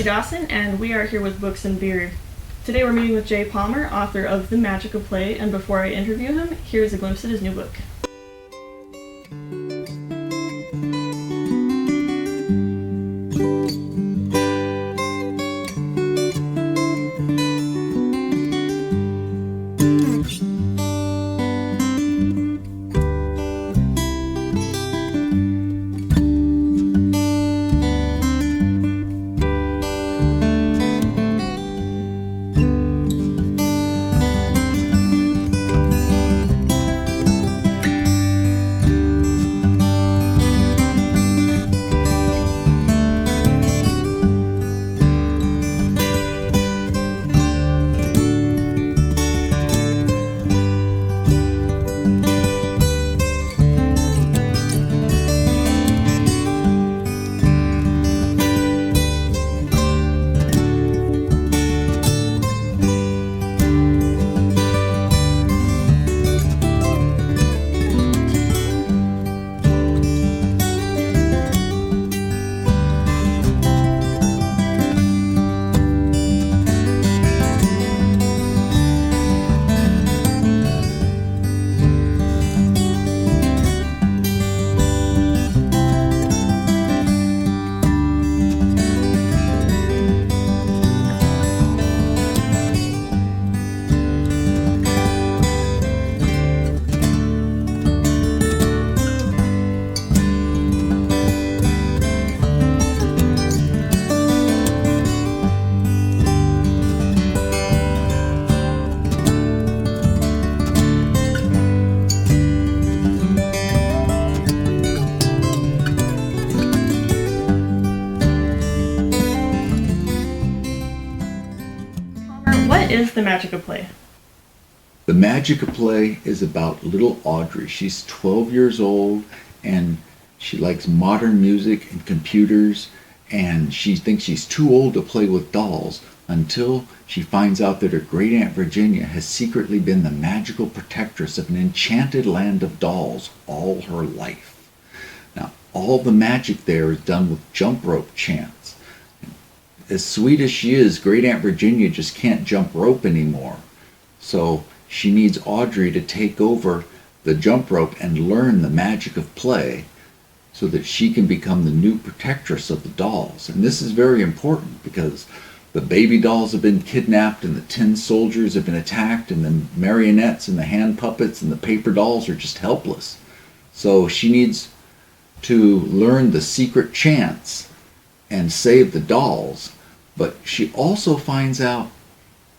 Dawson, and we are here with Books and Beer. Today we're meeting with Jay Palmer, author of The Magic of Play, and before I interview him, here's a glimpse at his new book. What is The Magic of Play? The Magic of Play is about little Audrey. She's 12 years old and she likes modern music and computers, and she thinks she's too old to play with dolls until she finds out that her great Aunt Virginia has secretly been the magical protectress of an enchanted land of dolls all her life. Now, all the magic there is done with jump rope chants. As sweet as she is, great Aunt Virginia just can't jump rope anymore. So she needs Audrey to take over the jump rope and learn the magic of play so that she can become the new protectress of the dolls. And this is very important because the baby dolls have been kidnapped and the tin soldiers have been attacked and the marionettes and the hand puppets and the paper dolls are just helpless. So she needs to learn the secret chants and save the dolls. But she also finds out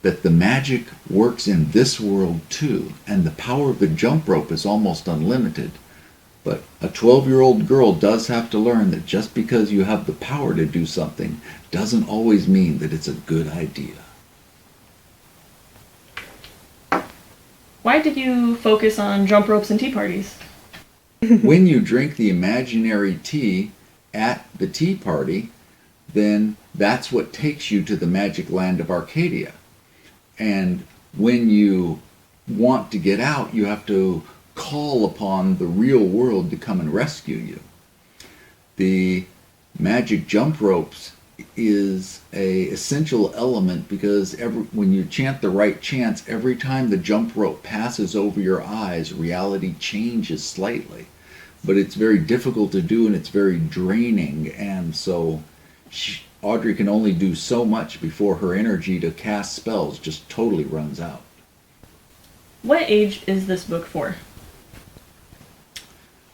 that the magic works in this world too, and the power of the jump rope is almost unlimited. But a 12-year-old girl does have to learn that just because you have the power to do something doesn't always mean that it's a good idea. Why did you focus on jump ropes and tea parties? When you drink the imaginary tea at the tea party, then that's what takes you to the magic land of Arcadia. And when you want to get out, you have to call upon the real world to come and rescue you. The magic jump ropes is an essential element because when you chant the right chants, every time the jump rope passes over your eyes, reality changes slightly. But it's very difficult to do and it's very draining, and so Audrey can only do so much before her energy to cast spells just totally runs out. What age is this book for?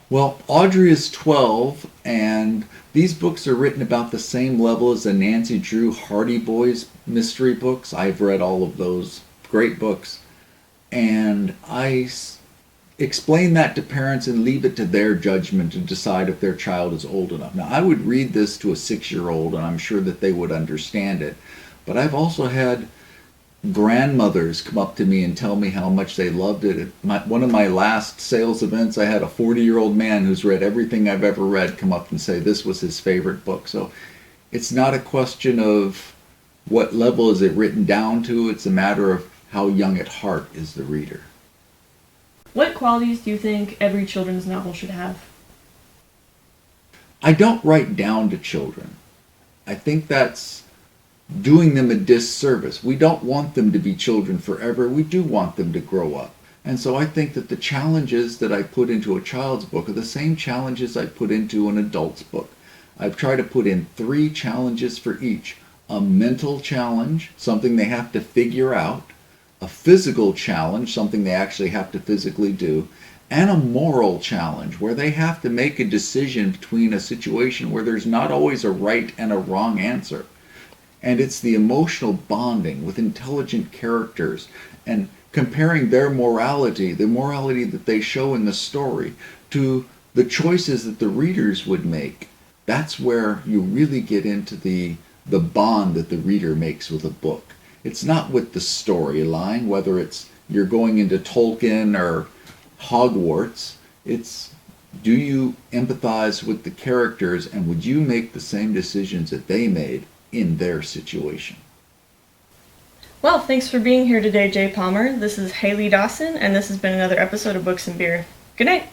Well, Audrey is 12, and these books are written about the same level as the Nancy Drew Hardy Boys mystery books. I've read all of those great books, and I explain that to parents and leave it to their judgment to decide if their child is old enough. Now, I would read this to a 6-year-old and I'm sure that they would understand it, but I've also had grandmothers come up to me and tell me how much they loved it. At one of my last sales events, I had a 40-year-old man who's read everything I've ever read come up and say this was his favorite book. So it's not a question of what level is it written down to, it's a matter of how young at heart is the reader. What qualities do you think every children's novel should have? I don't write down to children. I think that's doing them a disservice. We don't want them to be children forever. We do want them to grow up. And so I think that the challenges that I put into a child's book are the same challenges I put into an adult's book. I've tried to put in 3 challenges for each. A mental challenge, something they have to figure out. A physical challenge, something they actually have to physically do. And a moral challenge, where they have to make a decision between a situation where there's not always a right and a wrong answer. And it's the emotional bonding with intelligent characters and comparing their morality, the morality that they show in the story, to the choices that the readers would make. That's where you really get into the bond that the reader makes with a book. It's not with the storyline, whether it's you're going into Tolkien or Hogwarts. It's, do you empathize with the characters, and would you make the same decisions that they made in their situation? Well, thanks for being here today, Jay Palmer. This is Haley Dawson, and this has been another episode of Books and Beer. Good night.